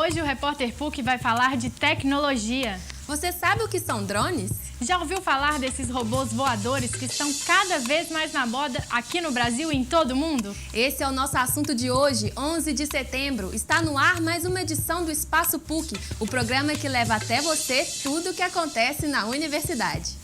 Hoje o Repórter PUC vai falar de tecnologia. Você sabe o que são drones? Já ouviu falar desses robôs voadores que estão cada vez mais na moda aqui no Brasil e em todo o mundo? Esse é o nosso assunto de hoje, 11 de setembro. Está no ar mais uma edição do Espaço PUC, o programa que leva até você tudo o que acontece na universidade.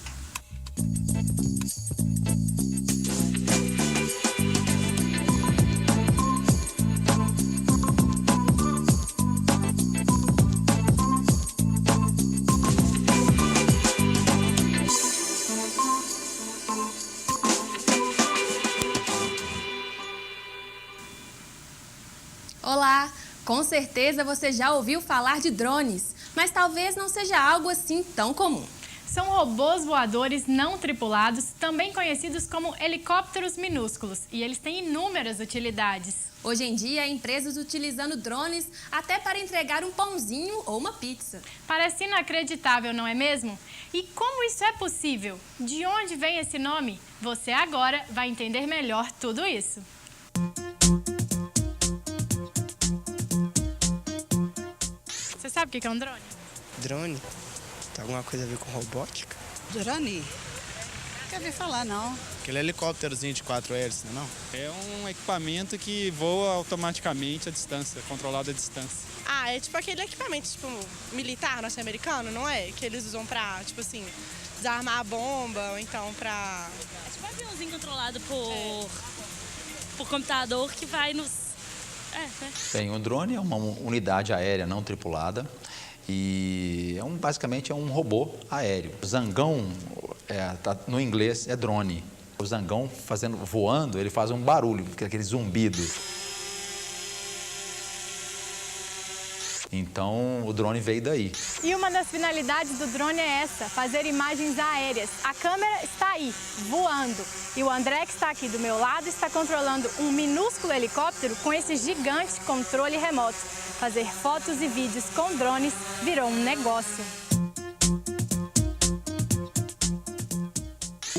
Olá! Com certeza você já ouviu falar de drones, mas talvez não seja algo assim tão comum. São robôs voadores não tripulados, também conhecidos como helicópteros minúsculos, e eles têm inúmeras utilidades. Hoje em dia, há empresas utilizando drones até para entregar um pãozinho ou uma pizza. Parece inacreditável, não é mesmo? E como isso é possível? De onde vem esse nome? Você agora vai entender melhor tudo isso. Você sabe o que é um drone? Drone? Tem alguma coisa a ver com robótica? Drone? Quer ver falar, não. Aquele helicópterozinho de 4 hélices, não? É um equipamento que voa automaticamente à distância, controlado à distância. Ah, é tipo aquele equipamento tipo militar norte-americano, não é? Que eles usam pra, tipo assim, desarmar a bomba ou então pra... É tipo um aviãozinho controlado por computador que vai nos... né? Bem, o drone é uma unidade aérea não tripulada e basicamente é um robô aéreo. O zangão, no inglês, é drone. O zangão voando, ele faz um barulho, aquele zumbido. Então, o drone veio daí. E uma das finalidades do drone é essa, fazer imagens aéreas. A câmera está aí, voando. E o André, que está aqui do meu lado, está controlando um minúsculo helicóptero com esse gigante controle remoto. Fazer fotos e vídeos com drones virou um negócio.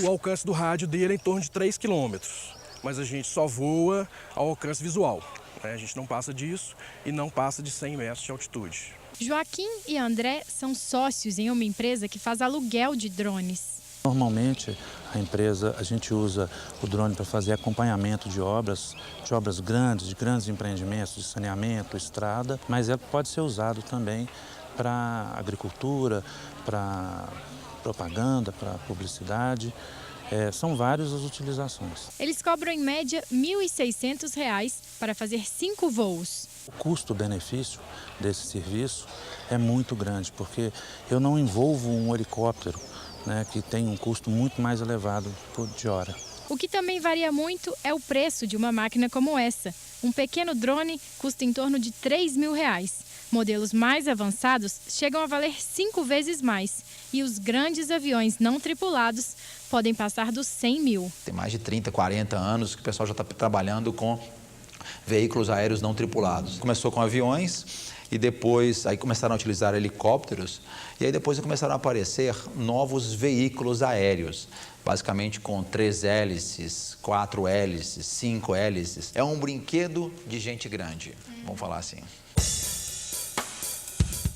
O alcance do rádio dele é em torno de 3 km, mas a gente só voa ao alcance visual. A gente não passa disso e não passa de 100 metros de altitude. Joaquim e André são sócios em uma empresa que faz aluguel de drones. Normalmente, a gente usa o drone para fazer acompanhamento de obras grandes, de grandes empreendimentos, de saneamento, estrada, mas ele pode ser usado também para agricultura, para propaganda, para publicidade. São várias as utilizações. Eles cobram em média R$ 1.600 para fazer 5 voos. O custo-benefício desse serviço é muito grande, porque eu não envolvo um helicóptero, né, que tem um custo muito mais elevado de hora. O que também varia muito é o preço de uma máquina como essa. Um pequeno drone custa em torno de R$ 3.000. Modelos mais avançados chegam a valer 5 vezes mais. E os grandes aviões não tripulados podem passar dos 100 mil. Tem mais de 30, 40 anos que o pessoal já está trabalhando com veículos aéreos não tripulados. Começou com aviões e depois aí começaram a utilizar helicópteros e aí depois começaram a aparecer novos veículos aéreos, basicamente com 3 hélices, 4 hélices, 5 hélices. É um brinquedo de gente grande, vamos falar assim.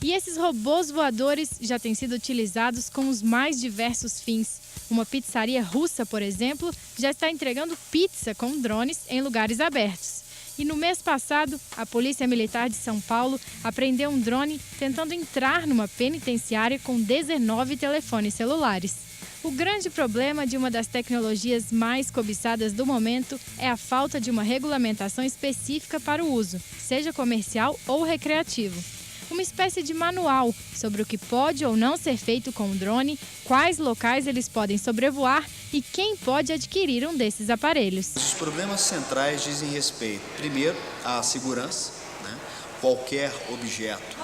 E esses robôs voadores já têm sido utilizados com os mais diversos fins. Uma pizzaria russa, por exemplo, já está entregando pizza com drones em lugares abertos. E no mês passado, a Polícia Militar de São Paulo apreendeu um drone tentando entrar numa penitenciária com 19 telefones celulares. O grande problema de uma das tecnologias mais cobiçadas do momento é a falta de uma regulamentação específica para o uso, seja comercial ou recreativo. Uma espécie de manual sobre o que pode ou não ser feito com o drone, quais locais eles podem sobrevoar e quem pode adquirir um desses aparelhos. Os problemas centrais dizem respeito, primeiro, à segurança, né? Qualquer objeto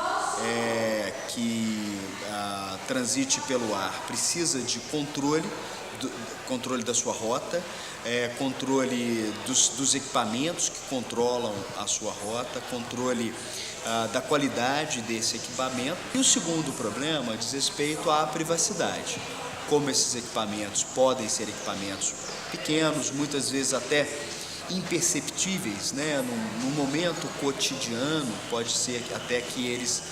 que transite pelo ar precisa de controle da sua rota, controle dos equipamentos que controlam a sua rota, controle da qualidade desse equipamento. E o segundo problema diz respeito à privacidade. Como esses equipamentos podem ser equipamentos pequenos, muitas vezes até imperceptíveis, né? Num momento cotidiano, pode ser até que eles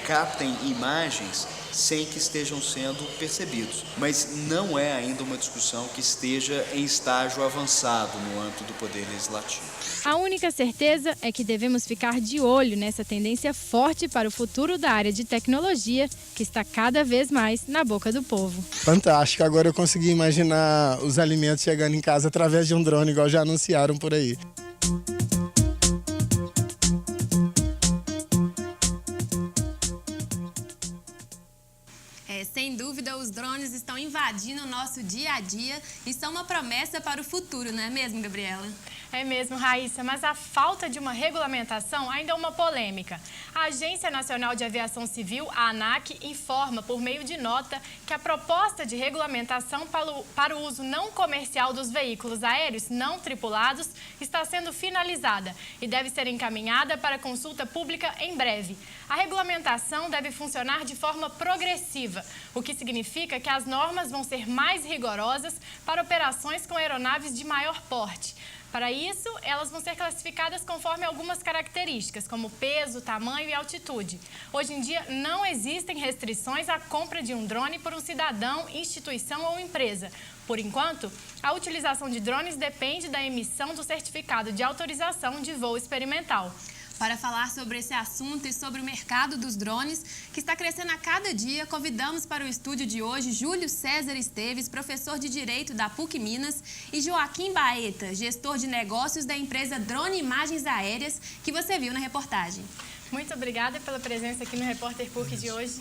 captem imagens sem que estejam sendo percebidos. Mas não é ainda uma discussão que esteja em estágio avançado no âmbito do Poder Legislativo. A única certeza é que devemos ficar de olho nessa tendência forte para o futuro da área de tecnologia, que está cada vez mais na boca do povo. Fantástico, agora eu consegui imaginar os alimentos chegando em casa através de um drone, igual já anunciaram por aí. Sem dúvida, os drones estão invadindo o nosso dia a dia e são uma promessa para o futuro, não é mesmo, Gabriela? É mesmo, Raíssa, mas a falta de uma regulamentação ainda é uma polêmica. A Agência Nacional de Aviação Civil, a ANAC, informa por meio de nota que a proposta de regulamentação para o uso não comercial dos veículos aéreos não tripulados está sendo finalizada e deve ser encaminhada para consulta pública em breve. A regulamentação deve funcionar de forma progressiva, o que significa que as normas vão ser mais rigorosas para operações com aeronaves de maior porte. Para isso, elas vão ser classificadas conforme algumas características, como peso, tamanho e altitude. Hoje em dia, não existem restrições à compra de um drone por um cidadão, instituição ou empresa. Por enquanto, a utilização de drones depende da emissão do certificado de autorização de voo experimental. Para falar sobre esse assunto e sobre o mercado dos drones, que está crescendo a cada dia, convidamos para o estúdio de hoje Júlio César Esteves, professor de Direito da PUC Minas, e Joaquim Baeta, gestor de negócios da empresa Drone Imagens Aéreas, que você viu na reportagem. Muito obrigada pela presença aqui no Repórter PUC de hoje.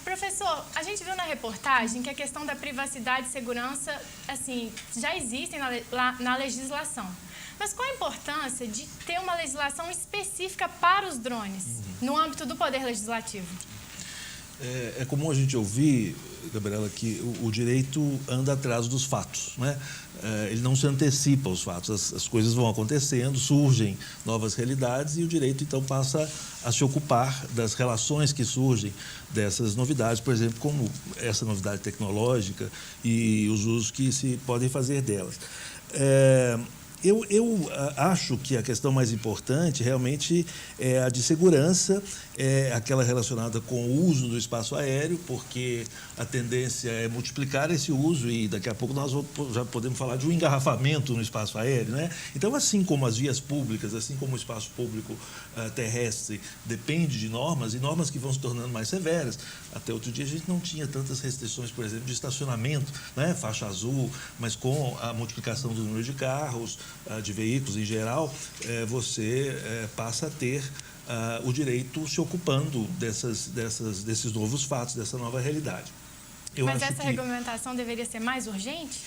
Professor, a gente viu na reportagem que a questão da privacidade e segurança, assim, já existem na legislação. Mas qual a importância de ter uma legislação específica para os drones no âmbito do Poder Legislativo? É comum a gente ouvir, Gabriela, que o direito anda atrás dos fatos, né? Ele não se antecipa aos fatos, as coisas vão acontecendo, surgem novas realidades e o direito, então, passa a se ocupar das relações que surgem dessas novidades, por exemplo, como essa novidade tecnológica e os usos que se podem fazer delas. Eu acho que a questão mais importante realmente é a de segurança, é aquela relacionada com o uso do espaço aéreo, porque a tendência é multiplicar esse uso e daqui a pouco nós já podemos falar de um engarrafamento no espaço aéreo, né? Então, assim como as vias públicas, assim como o espaço público terrestre depende de normas, e normas que vão se tornando mais severas. Até outro dia a gente não tinha tantas restrições, por exemplo, de estacionamento, né? Faixa azul, mas com a multiplicação do número de carros, de veículos em geral, você passa a ter o direito se ocupando desses novos fatos, dessa nova realidade. Mas essa regulamentação deveria ser mais urgente?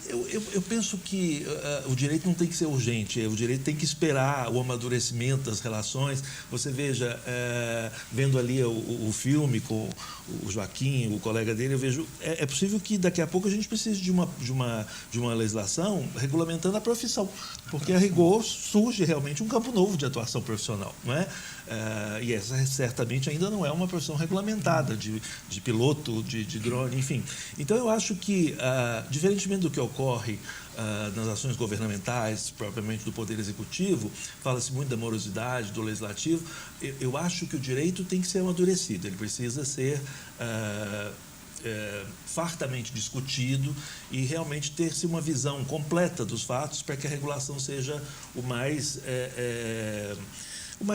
Eu penso que o direito não tem que ser urgente, o direito tem que esperar o amadurecimento das relações. Você veja, vendo ali o filme com o Joaquim, o colega dele, eu vejo, é possível que daqui a pouco a gente precise de uma legislação regulamentando a profissão, porque a rigor surge realmente um campo novo de atuação profissional, não é? E essa certamente ainda não é uma profissão regulamentada de piloto, de drone, enfim. Então eu acho que, diferentemente do que ocorre nas ações governamentais, propriamente do Poder Executivo, fala-se muito da morosidade do Legislativo, eu acho que o direito tem que ser amadurecido, ele precisa ser fartamente discutido e realmente ter-se uma visão completa dos fatos para que a regulação seja o mais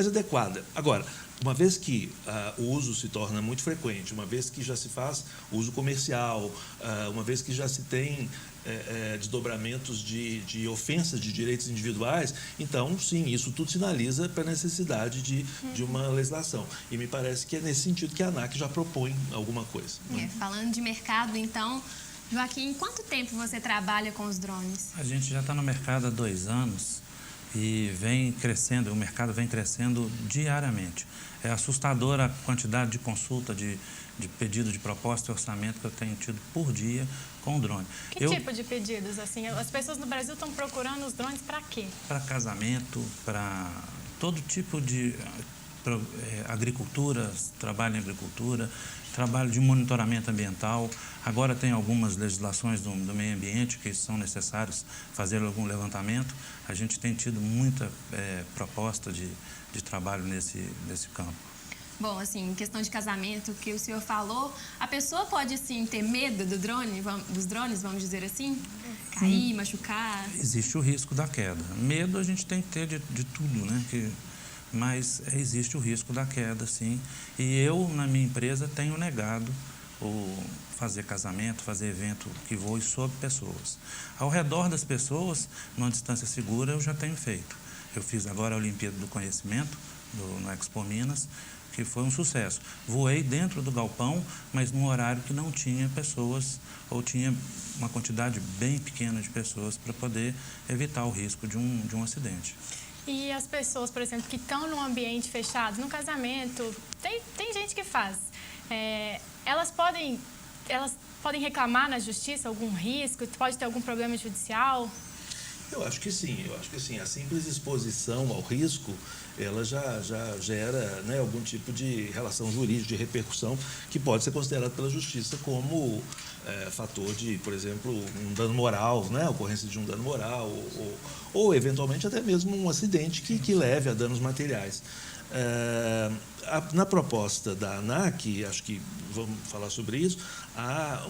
adequada. Agora, uma vez que o uso se torna muito frequente, uma vez que já se faz uso comercial, uma vez que já se tem desdobramentos de ofensas de direitos individuais, então, sim, isso tudo sinaliza para a necessidade de uma legislação. E me parece que é nesse sentido que a ANAC já propõe alguma coisa. Falando de mercado, então, Joaquim, quanto tempo você trabalha com os drones? A gente já está no mercado há 2 anos. E vem crescendo, o mercado vem crescendo diariamente. É assustadora a quantidade de consulta, de pedido de proposta e orçamento que eu tenho tido por dia com o drone. Que tipo de pedidos? Assim, as pessoas no Brasil estão procurando os drones para quê? Para casamento, para todo tipo de agricultura, trabalho em agricultura. trabalho de monitoramento ambiental. Agora tem algumas legislações do meio ambiente que são necessários fazer algum levantamento. A gente tem tido muita proposta de trabalho nesse campo. Bom, assim, em questão de casamento, que o senhor falou, a pessoa pode, assim, ter medo dos drones, vamos dizer assim? Cair, machucar? Existe o risco da queda. Medo a gente tem que ter de tudo, né? Mas existe o risco da queda, sim. E eu, na minha empresa, tenho negado fazer casamento, fazer evento que voe sobre pessoas. Ao redor das pessoas, numa distância segura, eu já tenho feito. Eu fiz agora a Olimpíada do Conhecimento, no Expo Minas, que foi um sucesso. Voei dentro do galpão, mas num horário que não tinha pessoas, ou tinha uma quantidade bem pequena de pessoas para poder evitar o risco de um acidente. E as pessoas, por exemplo, que estão num ambiente fechado, no casamento, tem gente que faz. Elas podem reclamar na justiça algum risco? Pode ter algum problema judicial? Eu acho que sim, A simples exposição ao risco, ela já gera, né, algum tipo de relação jurídica, de repercussão, que pode ser considerado pela justiça como fator de, por exemplo, um dano moral, né, a ocorrência de um dano moral, ou eventualmente até mesmo um acidente que leve a danos materiais. Na proposta da ANAC, acho que vamos falar sobre isso, há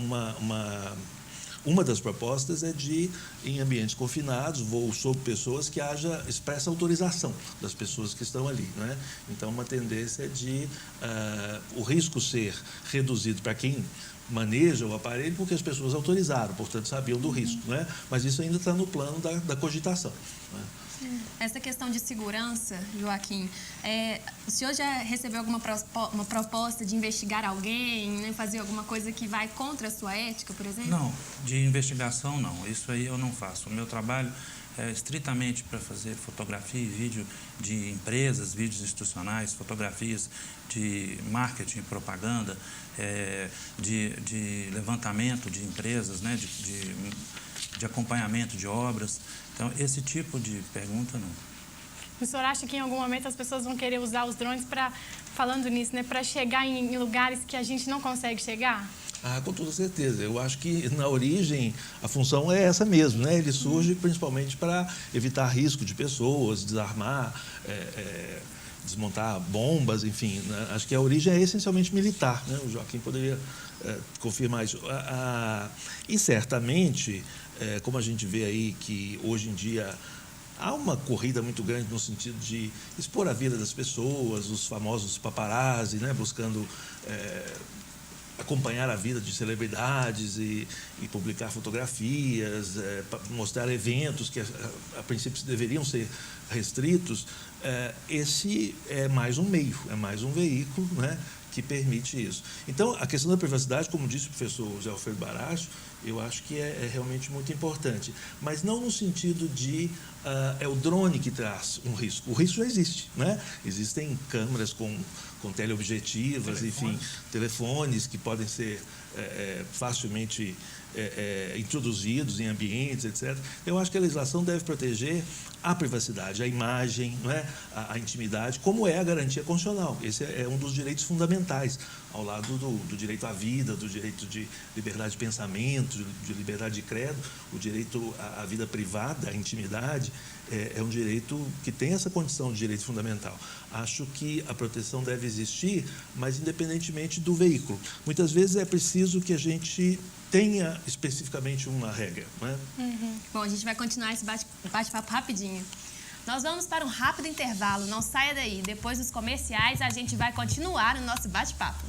uma das propostas é de, em ambientes confinados, voo sobre pessoas, que haja expressa autorização das pessoas que estão ali, né? Então, uma tendência é de o risco ser reduzido para quem maneja o aparelho, porque as pessoas autorizaram, portanto, sabiam do risco, né? Mas isso ainda está no plano da cogitação, né? Essa questão de segurança, Joaquim, o senhor já recebeu uma proposta de investigar alguém, né, fazer alguma coisa que vai contra a sua ética, por exemplo? Não, de investigação não, isso aí eu não faço. O meu trabalho é estritamente para fazer fotografia e vídeo de empresas, vídeos institucionais, fotografias de marketing e propaganda, de levantamento de empresas, né, de acompanhamento de obras. Então, esse tipo de pergunta, não. O senhor acha que em algum momento as pessoas vão querer usar os drones falando nisso, né, para chegar em lugares que a gente não consegue chegar? Com toda certeza. Eu acho que, na origem, a função é essa mesmo, né? Ele surge principalmente para evitar risco de pessoas, desarmar, desmontar bombas, enfim, né? Acho que a origem é essencialmente militar, né? O Joaquim poderia confirmar isso. E, certamente, como a gente vê aí que, hoje em dia, há uma corrida muito grande no sentido de expor a vida das pessoas, os famosos paparazzi, né? Buscando acompanhar a vida de celebridades e publicar fotografias, mostrar eventos que, a princípio, deveriam ser restritos. Esse é mais um meio, é mais um veículo, né, que permite isso. Então, a questão da privacidade, como disse o professor José Alfredo Baracho, eu acho que é realmente muito importante, mas não no sentido de é o drone que traz um risco. O risco já existe, né? Existem câmeras com teleobjetivas, enfim, telefones que podem ser facilmente introduzidos em ambientes, etc. Eu acho que a legislação deve proteger a privacidade, a imagem, não é? A intimidade, como é a garantia constitucional. Esse é um dos direitos fundamentais, ao lado do direito à vida, do direito de liberdade de pensamento, de liberdade de credo. O direito à vida privada, à intimidade, é um direito que tem essa condição de direito fundamental. Acho que a proteção deve existir, mas independentemente do veículo. Muitas vezes é preciso que a gente tenha especificamente uma regra, né? Bom, a gente vai continuar esse bate-papo rapidinho. Nós vamos para um rápido intervalo, não saia daí. Depois dos comerciais, a gente vai continuar o nosso bate-papo.